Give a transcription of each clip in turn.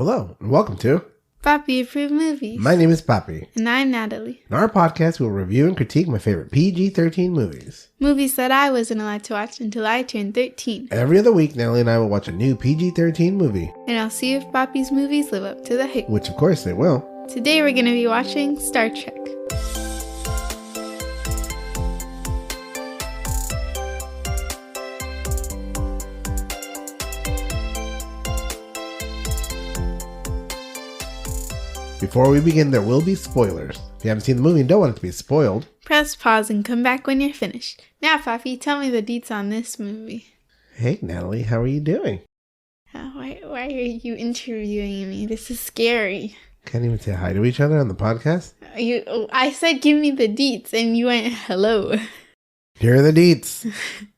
Hello, and welcome to Papi Approved Movies. My name is Papi. And I'm Natalie. In our podcast, we'll review and critique my favorite PG-13 movies. Movies that I wasn't allowed to watch until I turned 13. Every other week, Natalie and I will watch a new PG-13 movie. And I'll see if Papi's movies live up to the hype. Which, of course, they will. Today we're going to be watching Star Trek. Before we begin, there will be spoilers. If you haven't seen the movie and don't want it to be spoiled, press pause and come back when you're finished. Now, Papi, tell me the deets on this movie. Hey, Natalie, how are you doing? Why are you interviewing me? This is scary. Can't even say hi to each other on the podcast? I said give me the deets, and you went hello. Here are the deets.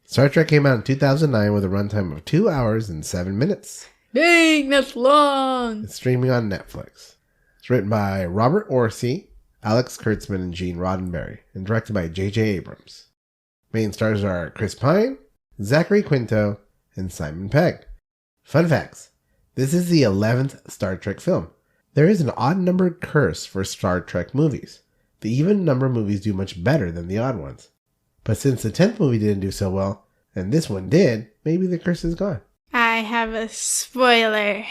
Star Trek came out in 2009 with a runtime of 2 hours and 7 minutes. Dang, that's long. It's streaming on Netflix. It's written by Robert Orci, Alex Kurtzman, and Gene Roddenberry, and directed by J.J. Abrams. Main stars are Chris Pine, Zachary Quinto, and Simon Pegg. Fun facts. This is the 11th Star Trek film. There is an odd-numbered curse for Star Trek movies. The even number movies do much better than the odd ones. But since the 10th movie didn't do so well, and this one did, maybe the curse is gone. I have a spoiler.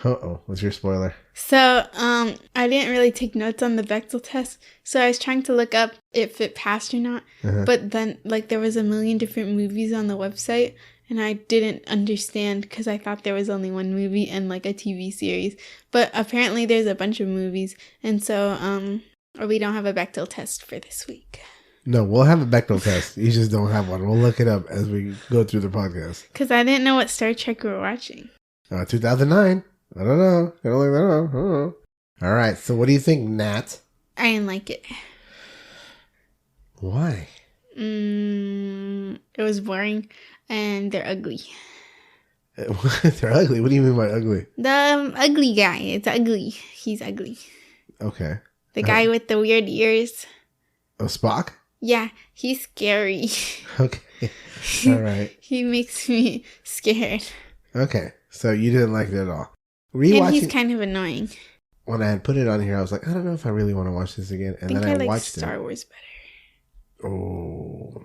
Uh-oh, what's your spoiler? So, I didn't really take notes on the Bechdel test, so I was trying to look up if it passed or not, but then, there was a million different movies on the website, and I didn't understand because I thought there was only one movie and, a TV series, but apparently there's a bunch of movies, and so, we don't have a Bechdel test for this week. No, we'll have a Bechdel test. You just don't have one. We'll look it up as we go through the podcast. Because I didn't know what Star Trek we were watching. 2009. I don't know. I don't know. All right. So what do you think, Nat? I didn't like it. Why? It was boring and they're ugly. They're ugly? What do you mean by ugly? The ugly guy. It's ugly. He's ugly. Okay. The guy with the weird ears. Oh, Spock? Yeah, he's scary. Okay. All right. He makes me scared. Okay. So you didn't like it at all. And he's kind of annoying. When I had put it on here, I was like, I don't know if I really want to watch this again. And then I like watched Star Wars better. Oh.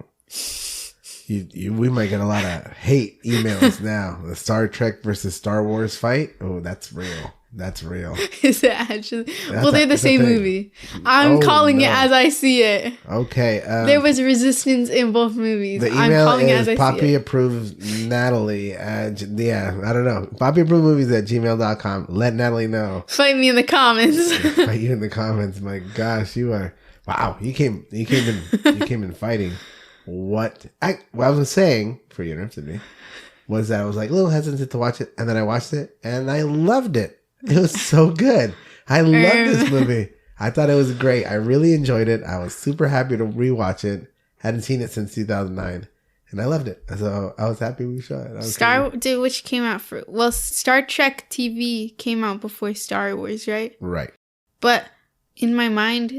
We might get a lot of hate emails now. The Star Trek versus Star Wars fight. Oh, that's real. That's real. Is it actually? They're the same movie. I'm calling it as I see it. Okay. There was resistance in both movies. The email is Papi Approves Natalie. I don't know. Papi Approves Movies at gmail.com. Let Natalie know. Fight me in the comments. Fight you in the comments. My gosh, you are. Wow, you came in fighting. What I was saying for you interrupted me was that I was a little hesitant to watch it, and then I watched it and I loved it. It was so good. I love this movie. I thought it was great. I really enjoyed it. I was super happy to rewatch it. Hadn't seen it since 2009, and I loved it. So I was happy we saw it. Which came out for? Well, Star Trek TV came out before Star Wars, right? Right. But in my mind,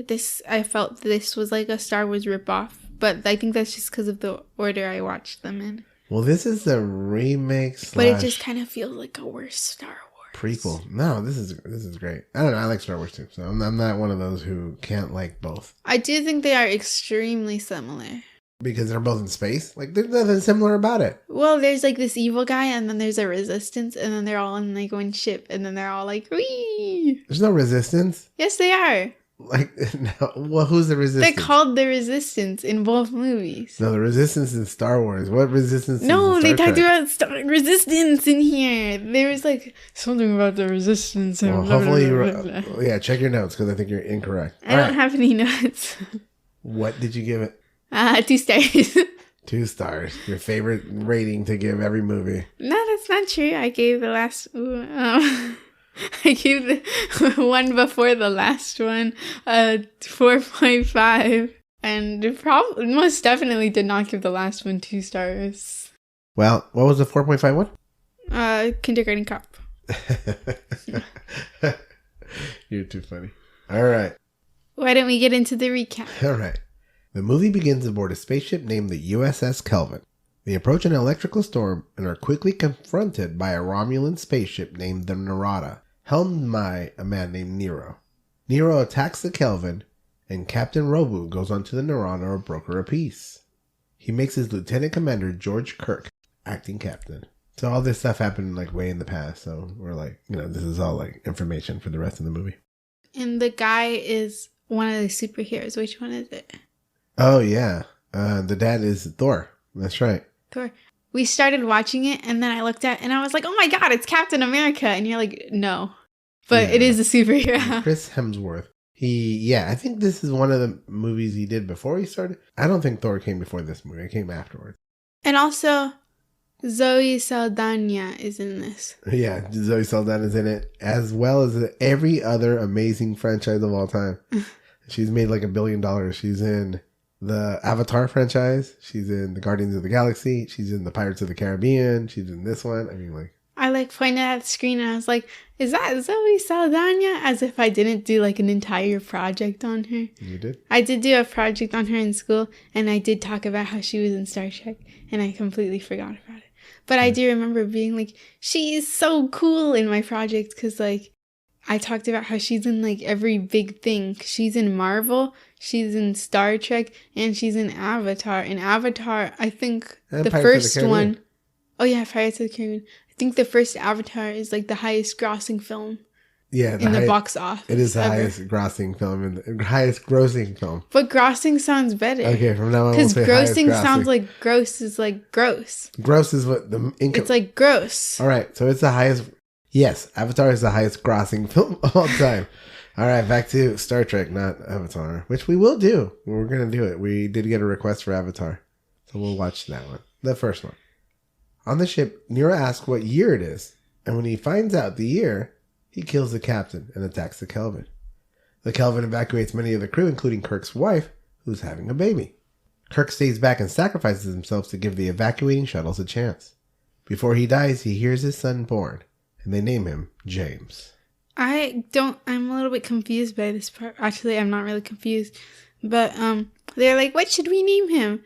I felt this was like a Star Wars ripoff. But I think that's just because of the order I watched them in. Well, this is the remake / But it just kind of feels like a worse Star Wars. Prequel. No, this is great. I don't know. I like Star Wars too. So I'm not one of those who can't like both. I do think they are extremely similar. Because they're both in space? There's nothing similar about it. Well, there's this evil guy, and then there's a resistance, and then they're all in one ship, and then they're all wee! There's no resistance? Yes, they are. No. Well, who's the resistance? They're called the Resistance in both movies. No, the Resistance in Star Wars. What resistance? No, is they Star talked about resistance in here. There was something about the resistance. Well, hopefully yeah, check your notes because I think you're incorrect. I don't have any notes. What did you give it? 2 stars. 2 stars. Your favorite rating to give every movie. No, that's not true. I gave the last... I gave the one before the last one 4.5, and most definitely did not give the last one 2 stars. Well, what was the 4.5 one? Kindergarten Cop. You're too funny. All right. Why don't we get into the recap? All right. The movie begins aboard a spaceship named the USS Kelvin. They approach an electrical storm and are quickly confronted by a Romulan spaceship named the Narada. helmed by a man named Nero. Nero attacks the Kelvin, and Captain Robu goes on to the Norana or broker of peace. He makes his lieutenant commander George Kirk acting captain. So all this stuff happened like way in the past. So we're like, this is all like information for the rest of the movie. And the guy is one of the superheroes. Which one is it? Oh, yeah. The dad is Thor. That's right. Thor. We started watching it, and then I looked at it, and I was like, oh my God, it's Captain America. And you're like, no. But it is a superhero. Chris Hemsworth. I think this is one of the movies he did before he started. I don't think Thor came before this movie. It came afterwards. And also, Zoe Saldana is in this. Yeah, Zoe Saldana is in it, as well as every other amazing franchise of all time. She's made like $1 billion. She's in the Avatar franchise. She's in the Guardians of the Galaxy. She's in the Pirates of the Caribbean. She's in this one. I mean, like. I like pointed at the screen and I was like, is that Zoe Saldana? As if I didn't do like an entire project on her. You did? I did do a project on her in school, and I did talk about how she was in Star Trek, and I completely forgot about it. But I do remember being like, she is so cool in my project, because like I talked about how she's in like every big thing. She's in Marvel, she's in Star Trek, and she's in Avatar. In Avatar, I think and the Pirates first one. Oh yeah, Pirates of the Caribbean. I think the first Avatar is like the highest grossing film. Yeah, in the box office. It is the highest grossing film and the highest grossing film. But grossing sounds better. Okay, from now on, because grossing sounds like gross is like gross. Gross is what the income. It's like gross. All right, so it's the highest. Yes, Avatar is the highest grossing film of all time. All right, back to Star Trek, not Avatar, which we will do. We're gonna do it. We did get a request for Avatar, so we'll watch that one, the first one. On the ship, Nero asks what year it is, and when he finds out the year, he kills the captain and attacks the Kelvin. The Kelvin evacuates many of the crew, including Kirk's wife, who's having a baby. Kirk stays back and sacrifices himself to give the evacuating shuttles a chance. Before he dies, he hears his son born, and they name him James. I'm a little bit confused by this part. Actually, I'm not really confused. But they're like, what should we name him?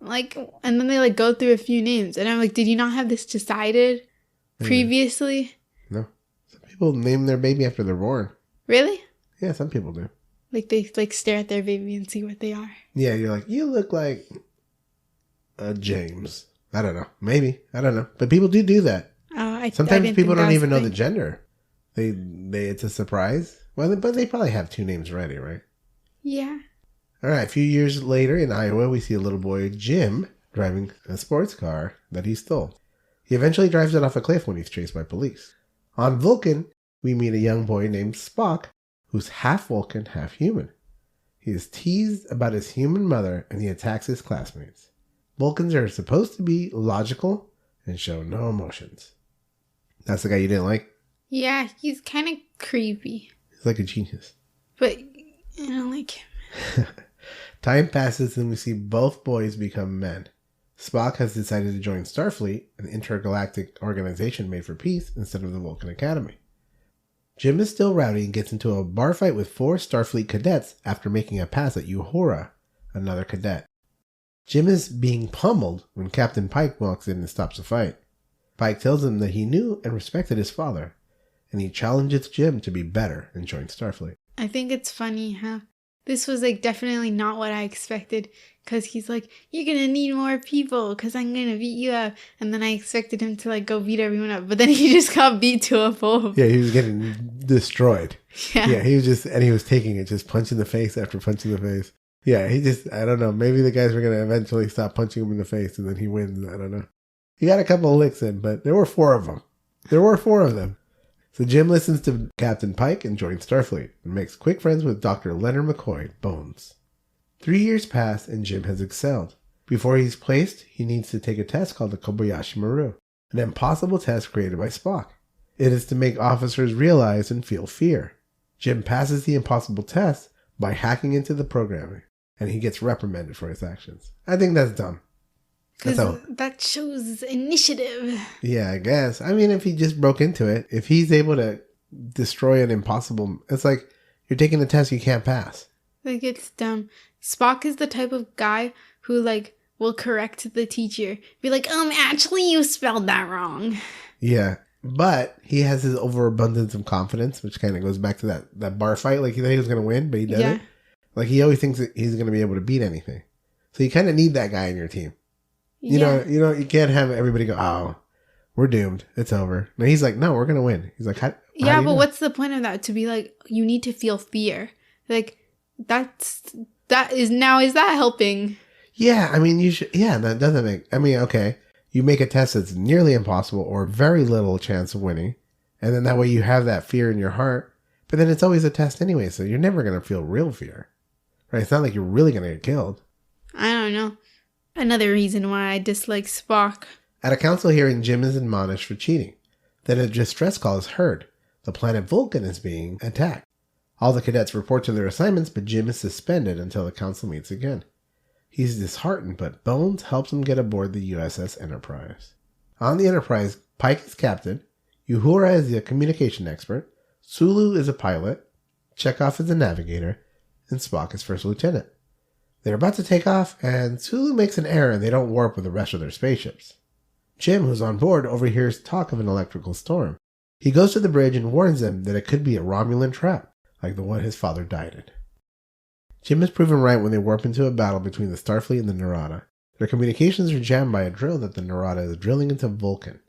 Like, and then they like go through a few names, and I'm like, did you not have this decided previously? No. Some people name their baby after they're born. Really? Yeah, some people do. Like they like stare at their baby and see what they are. Yeah, you're like, you look like James. I don't know. Maybe. I don't know. But people do that. Sometimes people don't even know the gender. They it's a surprise. Well, but they probably have two names ready, right? Yeah. All right, a few years later in Iowa, we see a little boy, Jim, driving a sports car that he stole. He eventually drives it off a cliff when he's chased by police. On Vulcan, we meet a young boy named Spock, who's half Vulcan, half human. He is teased about his human mother, and he attacks his classmates. Vulcans are supposed to be logical and show no emotions. That's the guy you didn't like? Yeah, he's kind of creepy. He's like a genius. But I don't like him. Time passes and we see both boys become men. Spock has decided to join Starfleet, an intergalactic organization made for peace, instead of the Vulcan Academy. Jim is still rowdy and gets into a bar fight with 4 Starfleet cadets after making a pass at Uhura, another cadet. Jim is being pummeled when Captain Pike walks in and stops the fight. Pike tells him that he knew and respected his father, and he challenges Jim to be better and join Starfleet. I think it's funny how this was like definitely not what I expected, because he's like, you're going to need more people because I'm going to beat you up. And then I expected him to like go beat everyone up, but then he just got beat to a pulp. Yeah, he was getting destroyed. Yeah, he was taking it, just punching the face after punching the face. Yeah, I don't know, maybe the guys were going to eventually stop punching him in the face and then he wins. I don't know. He got a couple of licks in, but there were 4 of them. So Jim listens to Captain Pike and joins Starfleet and makes quick friends with Dr. Leonard McCoy, Bones. 3 years pass and Jim has excelled. Before he's placed, he needs to take a test called the Kobayashi Maru, an impossible test created by Spock. It is to make officers realize and feel fear. Jim passes the impossible test by hacking into the programming, and he gets reprimanded for his actions. I think that's dumb. Because that shows initiative. Yeah, I guess. I mean, if he just broke into it, if he's able to destroy an impossible... It's like you're taking a test you can't pass. Like, it's dumb. Spock is the type of guy who, like, will correct the teacher. Be like, actually, you spelled that wrong. Yeah. But he has his overabundance of confidence, which kind of goes back to that bar fight. Like, he thought he was going to win, but he doesn't. Like, he always thinks that he's going to be able to beat anything. So you kind of need that guy in your team. You know, you can't have everybody go, oh, we're doomed. It's over. No, he's like, no, we're going to win. He's like, how do you know? What's the point of that? To be like, you need to feel fear. Like, is that helping? Yeah, I mean, you should, that doesn't make, I mean, okay. You make a test that's nearly impossible or very little chance of winning. And then that way you have that fear in your heart. But then it's always a test anyway, so you're never going to feel real fear. Right? It's not like you're really going to get killed. I don't know. Another reason why I dislike Spock. At a council hearing, Jim is admonished for cheating. Then a distress call is heard. The planet Vulcan is being attacked. All the cadets report to their assignments, but Jim is suspended until the council meets again. He's disheartened, but Bones helps him get aboard the USS Enterprise. On the Enterprise, Pike is captain, Uhura is the communication expert, Sulu is a pilot, Chekhov is a navigator, and Spock is first lieutenant. They're about to take off, and Sulu makes an error and they don't warp with the rest of their spaceships. Jim, who's on board, overhears talk of an electrical storm. He goes to the bridge and warns them that it could be a Romulan trap, like the one his father died in. Jim is proven right when they warp into a battle between the Starfleet and the Narada. Their communications are jammed by a drill that the Narada is drilling into Vulcan.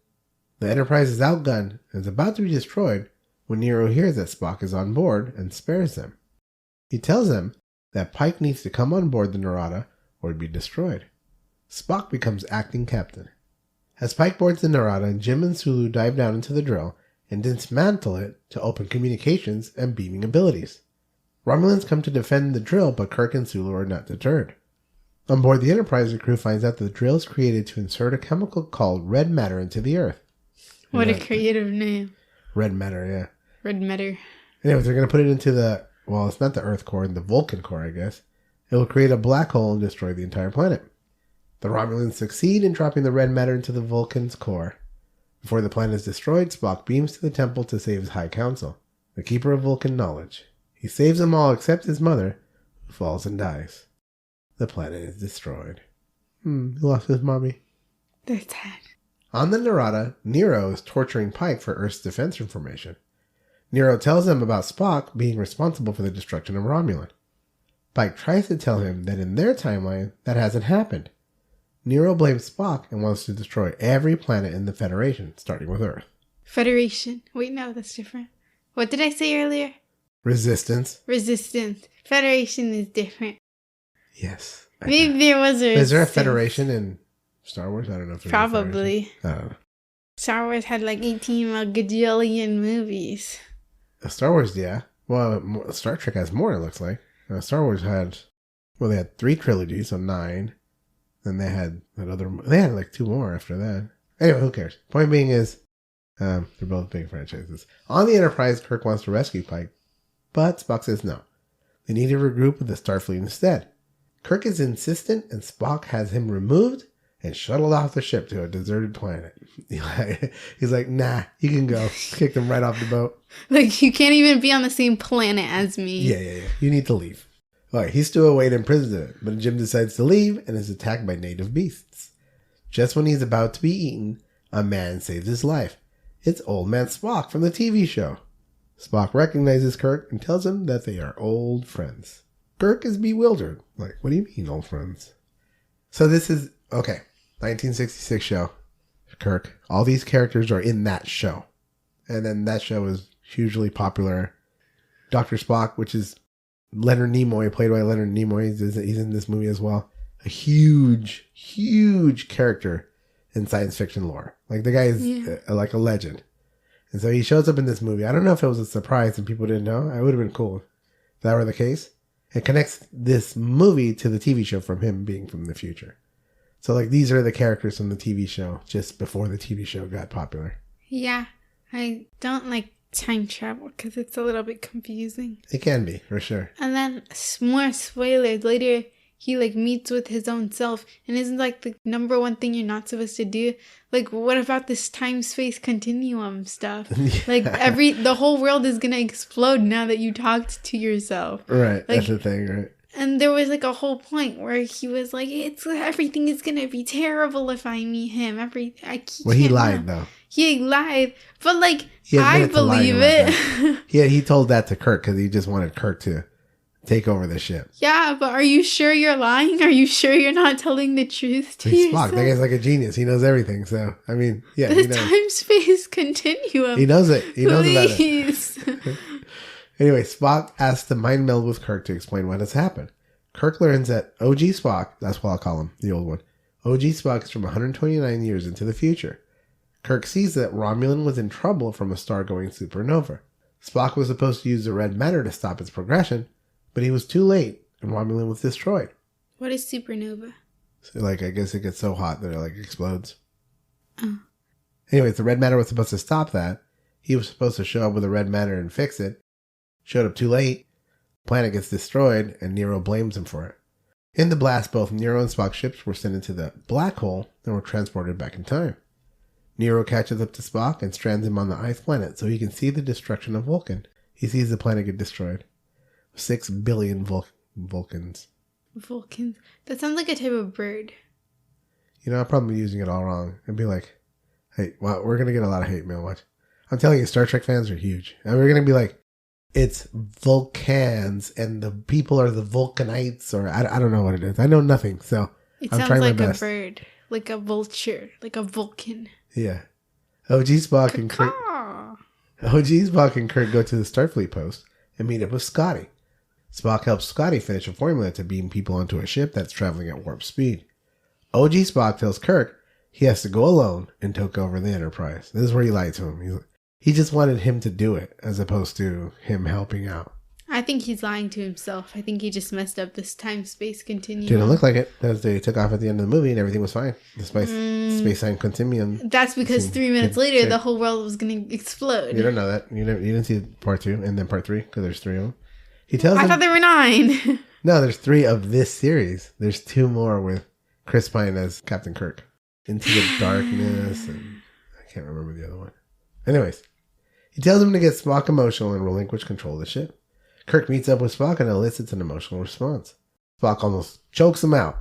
The Enterprise is outgunned and is about to be destroyed when Nero hears that Spock is on board and spares them. He tells them that Pike needs to come on board the Narada or be destroyed. Spock becomes acting captain. As Pike boards the Narada, Jim and Sulu dive down into the drill and dismantle it to open communications and beaming abilities. Romulans come to defend the drill, but Kirk and Sulu are not deterred. On board the Enterprise, the crew finds out that the drill is created to insert a chemical called red matter into the Earth. What a creative name. Red matter, yeah. Red matter. Anyways, they're going to put it into it's not the Earth core, the Vulcan core, I guess. It will create a black hole and destroy the entire planet. The Romulans succeed in dropping the red matter into the Vulcan's core. Before the planet is destroyed, Spock beams to the temple to save his High Council, the keeper of Vulcan knowledge. He saves them all except his mother, who falls and dies. The planet is destroyed. He lost his mommy. They're sad. On the Narada, Nero is torturing Pike for Earth's defense information. Nero tells him about Spock being responsible for the destruction of Romulan. Pike tries to tell him that in their timeline, that hasn't happened. Nero blames Spock and wants to destroy every planet in the Federation, starting with Earth. Federation. Wait, no, that's different. What did I say earlier? Resistance. Federation is different. Yes. Maybe there was a resistance. Is there a Federation in Star Wars? I don't know if there's Probably. I don't know. Star Wars had like 18 gajillion movies. Star Wars, yeah. Well, Star Trek has more, it looks like. Star Wars had, they had 3 trilogies, so 9. Then they had they had like 2 more after that. Anyway, who cares? Point being is, they're both big franchises. On the Enterprise, Kirk wants to rescue Pike, but Spock says no. They need to regroup with the Starfleet instead. Kirk is insistent, and Spock has him removed and shuttled off the ship to a deserted planet. He's like, nah, you can go. Kicked him right off the boat. Like, you can't even be on the same planet as me. Yeah. You need to leave. All right, he's still away in prison, but Jim decides to leave and is attacked by native beasts. Just when he's about to be eaten, a man saves his life. It's Old Man Spock from the TV show. Spock recognizes Kirk and tells him that they are old friends. Kirk is bewildered. Like, what do you mean, old friends? So this is, 1966 show. Kirk. All these characters are in that show. And then that show is hugely popular. Dr. Spock, which is Leonard Nimoy, played by Leonard Nimoy. He's in this movie as well. A huge, huge character in science fiction lore. Like, the guy is like a legend. And so he shows up in this movie. I don't know if it was a surprise and people didn't know. It would have been cool if that were the case. It connects this movie to the TV show from him being from the future. So, like, these are the characters from the TV show just before the TV show got popular. Yeah. I don't like time travel because it's a little bit confusing. It can be, for sure. And then, more spoilers. Later, he, like, meets with his own self. And isn't, like, the number one thing you're not supposed to do? Like, what about this time-space continuum stuff? Yeah. Like, the whole world is going to explode now that you talked to yourself. Right, like, that's the thing, right? And there was, like, a whole point where he was like, everything is going to be terrible if I meet him. He lied, though. He lied, but like He I admitted to lying believe about it. Yeah, he told that to Kirk because he just wanted Kirk to take over the ship. Yeah, but are you sure you're lying? Are you sure you're not telling the truth to He's yourself? Spock. That guy's like a genius. He knows everything. So, I mean, yeah, The he knows. time-space continuum. He knows it. He knows about it. Please. Anyway, Spock asks to mind meld with Kirk to explain what has happened. Kirk learns that OG Spock, that's what I'll call him, the old one, OG Spock is from 129 years into the future. Kirk sees that Romulan was in trouble from a star-going supernova. Spock was supposed to use the red matter to stop its progression, but he was too late, and Romulan was destroyed. What is supernova? So, I guess it gets so hot that it, explodes. Oh. Anyways, the red matter was supposed to stop that. He was supposed to show up with the red matter and fix it. Showed up too late. The planet gets destroyed, and Nero blames him for it. In the blast, both Nero and Spock's ships were sent into the black hole and were transported back in time. Nero catches up to Spock and strands him on the ice planet so he can see the destruction of Vulcan. He sees the planet get destroyed. 6 billion Vulcans. Vulcans? That sounds like a type of bird. I'm probably using it all wrong. I'd be like, hey, well, we're going to get a lot of hate mail. Watch. I'm telling you, Star Trek fans are huge. And we're going to be like, it's Vulcans and the people are the Vulcanites, or I don't know what it is. I know nothing. So It I'm sounds trying like my a best. bird. Like a vulture. Like a Vulcan. Yeah. OG Spock and Kirk go to the Starfleet post and meet up with Scotty. Spock helps Scotty finish a formula to beam people onto a ship that's traveling at warp speed. OG Spock tells Kirk he has to go alone and take over the Enterprise. This is where he lied to him. He just wanted him to do it as opposed to him helping out. I think he's lying to himself. I think he just messed up this time-space continuum. Didn't look like it. As they took off at the end of the movie and everything was fine. The space-time continuum. That's because 3 minutes later, the whole world was going to explode. You don't know that. You didn't see part 2 and then part 3 because there's 3 of them. He tells I him, thought there were 9. No, there's 3 of this series. There's 2 more with Chris Pine as Captain Kirk. Into the Darkness, and I can't remember the other one. Anyways, he tells him to get Spock emotional and relinquish control of the ship. Kirk meets up with Spock and elicits an emotional response. Spock almost chokes him out.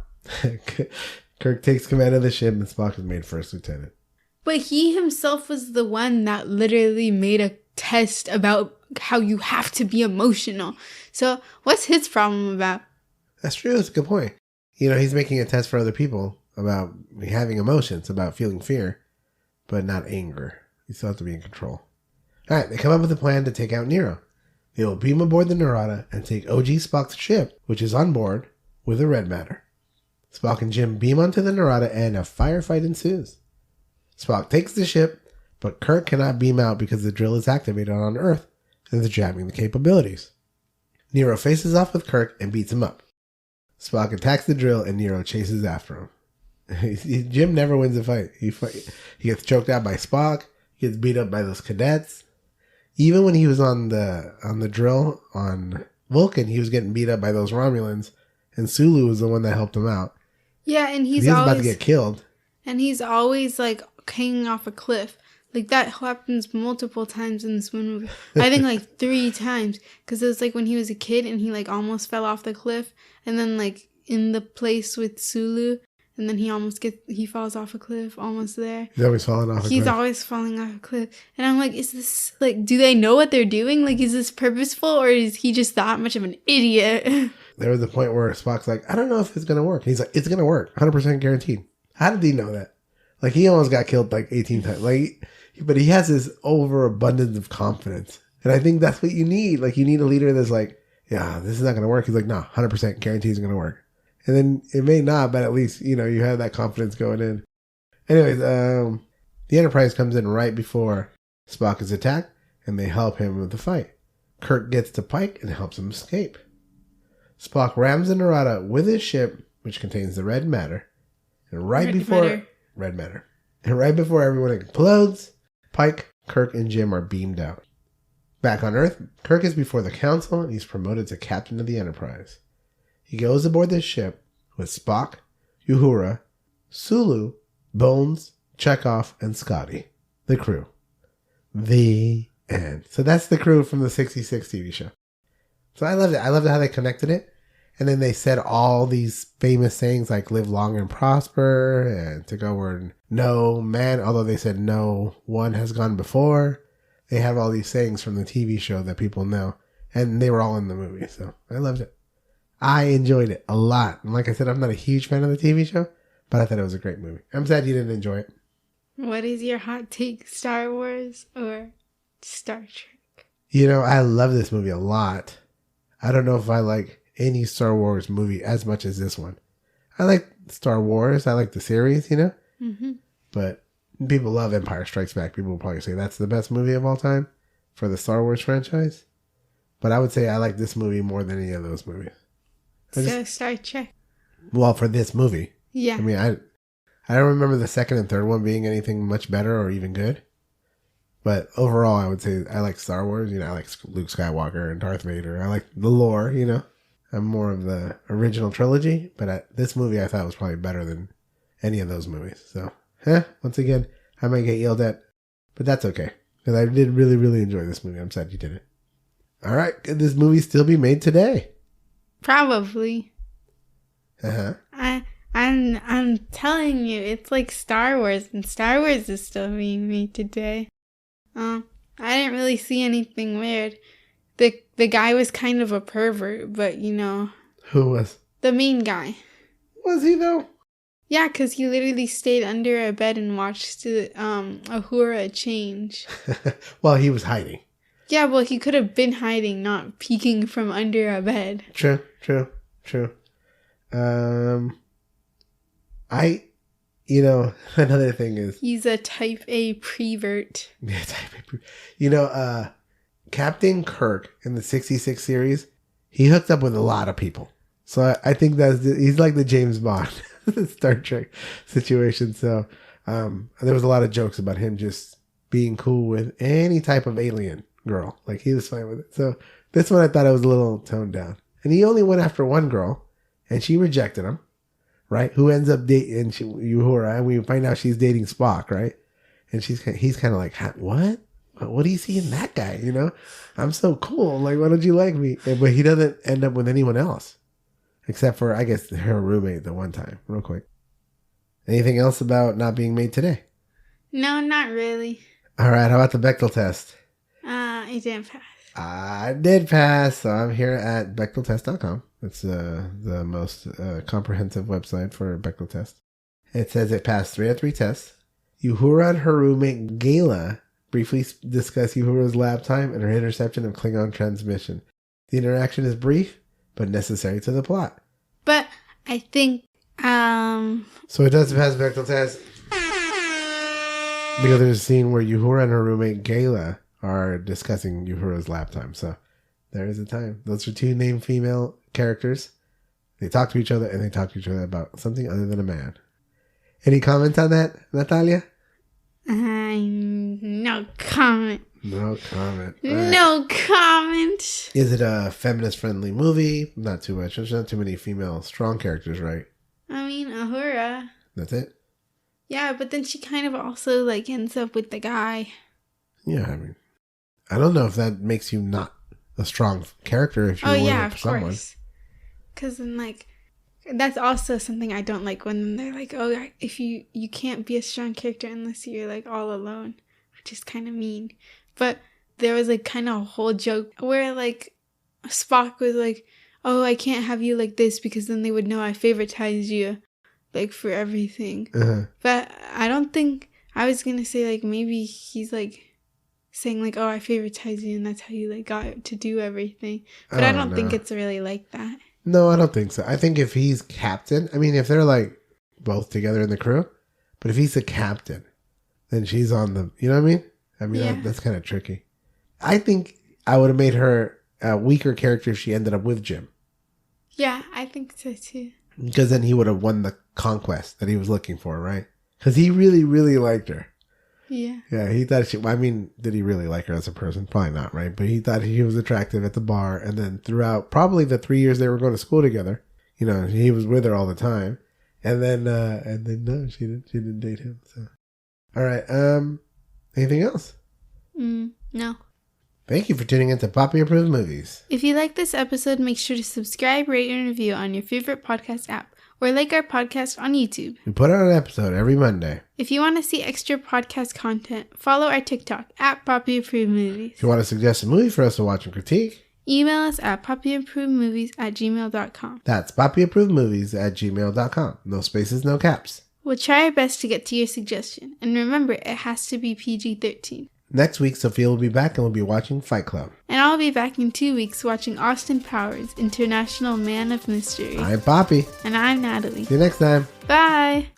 Kirk takes command of the ship and Spock is made first lieutenant. But he himself was the one that literally made a test about how you have to be emotional. So what's his problem about? That's true. That's a good point. He's making a test for other people about having emotions, about feeling fear, but not anger. You still have to be in control. All right, they come up with a plan to take out Nero. They will beam aboard the Narada and take OG Spock's ship, which is on board, with the red matter. Spock and Jim beam onto the Narada and a firefight ensues. Spock takes the ship, but Kirk cannot beam out because the drill is activated on Earth and is jamming the capabilities. Nero faces off with Kirk and beats him up. Spock attacks the drill and Nero chases after him. Jim never wins a fight. He gets choked out by Spock. He gets beat up by those cadets. Even when he was on the drill on Vulcan, he was getting beat up by those Romulans, and Sulu was the one that helped him out. Yeah, and he was about to get killed. And he's always like hanging off a cliff. Like that happens multiple times in this one movie. I think like 3 times, because it was like when he was a kid and he like almost fell off the cliff, and then like in the place with Sulu. And then he falls off a cliff, almost there. He's always falling off a cliff. He's always falling off a cliff. And I'm like, is this, like, do they know what they're doing? Like, is this purposeful or is he just that much of an idiot? There was a point where Spock's like, I don't know if it's going to work. He's like, it's going to work. 100% guaranteed. How did he know that? Like, he almost got killed like 18 times. Like, but he has this overabundance of confidence. And I think that's what you need. Like, you need a leader that's like, yeah, this is not going to work. He's like, no, 100% guaranteed it's going to work. And then it may not, but at least, you have that confidence going in. Anyways, the Enterprise comes in right before Spock is attacked, and they help him with the fight. Kirk gets to Pike and helps him escape. Spock rams the Narada with his ship, which contains the red matter. And right before everyone explodes, Pike, Kirk, and Jim are beamed out. Back on Earth, Kirk is before the Council, and he's promoted to captain of the Enterprise. He goes aboard this ship with Spock, Uhura, Sulu, Bones, Chekhov, and Scotty, the crew. The end. So that's the crew from the 66 TV show. So I loved it. I loved how they connected it. And then they said all these famous sayings like live long and prosper and took over and no man, although they said no one has gone before. They have all these sayings from the TV show that people know, and they were all in the movie, so I loved it. I enjoyed it a lot. And like I said, I'm not a huge fan of the TV show, but I thought it was a great movie. I'm sad you didn't enjoy it. What is your hot take, Star Wars or Star Trek? I love this movie a lot. I don't know if I like any Star Wars movie as much as this one. I like Star Wars. I like the series, Mm-hmm. But people love Empire Strikes Back. People will probably say that's the best movie of all time for the Star Wars franchise. But I would say I like this movie more than any of those movies. Star Trek. Well, for this movie. Yeah. I mean, I don't remember the second and third one being anything much better or even good. But overall, I would say I like Star Wars. I like Luke Skywalker and Darth Vader. I like the lore, I'm more of the original trilogy. But this movie I thought was probably better than any of those movies. So, once again, I might get yelled at. But that's okay. Because I did really, really enjoy this movie. I'm sad you didn't. All right. Could this movie still be made today? Probably. Uh-huh. I'm telling you, it's like Star Wars, and Star Wars is still being made today. I didn't really see anything weird. The guy was kind of a pervert, but Who was? The main guy. Was he though? Yeah, because he literally stayed under a bed and watched Uhura change. Well, he was hiding. Yeah, well, he could have been hiding, not peeking from under a bed. True. Another thing is... He's a type A prevert. Yeah, type A. Captain Kirk in the 66 series, he hooked up with a lot of people. So I think he's like the James Bond Star Trek situation. So there was a lot of jokes about him just being cool with any type of alien girl. Like, he was fine with it. So this one I thought it was a little toned down. And he only went after one girl, and she rejected him, right? Who ends up dating Uhura, and we find out she's dating Spock, right? And he's kind of like, what? What do you see in that guy? I'm so cool. Like, why don't you like me? But he doesn't end up with anyone else, except for, I guess, her roommate the one time. Real quick. Anything else about not being made today? No, not really. All right. How about the Bechdel test? I didn't pass. I did pass. So I'm here at BechdelTest.com. It's the most comprehensive website for Bechdel test. It says it passed 3 out of 3 tests. Uhura and her roommate Gayla briefly discuss Uhura's lab time and her interception of Klingon transmission. The interaction is brief, but necessary to the plot. But I think, So it does pass Bechdel test because there's a scene where Uhura and her roommate Gayla are discussing Uhura's lab time. So there is a time. Those are 2 named female characters. They talk to each other, and they talk to each other about something other than a man. Any comments on that, Natalia? No comment. No comment. No comment. Is it a feminist-friendly movie? Not too much. There's not too many female strong characters, right? I mean, Uhura. That's it? Yeah, but then she kind of also, ends up with the guy. Yeah, I mean, I don't know if that makes you not a strong character if you're with someone. Course. Because then, that's also something I don't like when they're like, oh, if you can't be a strong character unless you're, all alone, which is kind of mean. But there was, kind of a whole joke where, Spock was like, oh, I can't have you like this because then they would know I favoritize you, for everything. Uh-huh. But I don't think, I was going to say, maybe he's, saying, oh, I favoritize you and that's how you, got to do everything. But I don't think it's really like that. No, I don't think so. I think if he's captain, I mean, if they're both together in the crew, but if he's the captain, then she's on the, you know what I mean? I mean, that's kind of tricky. I think I would have made her a weaker character if she ended up with Jim. Yeah, I think so too. Because then he would have won the conquest that he was looking for, right? Because he really, really liked her. Yeah. Yeah, he thought did he really like her as a person? Probably not, right? But he thought he was attractive at the bar. And then throughout probably the 3 years they were going to school together, he was with her all the time. And then no, she didn't date him. So, all right. Anything else? No. Thank you for tuning in to Papi Approved Movies. If you like this episode, make sure to subscribe, rate, and review on your favorite podcast app. or like our podcast on YouTube. We put out an episode every Monday. If you want to see extra podcast content, follow our TikTok at Papi Approved Movies. If you want to suggest a movie for us to watch and critique, email us at papiapprovedmovies@gmail.com. That's papiapprovedmovies@gmail.com. No spaces, no caps. We'll try our best to get to your suggestion. And remember, it has to be PG-13. Next week, Sophia will be back and we'll be watching Fight Club. And I'll be back in 2 weeks watching Austin Powers, International Man of Mystery. I'm Papi. And I'm Natalie. See you next time. Bye!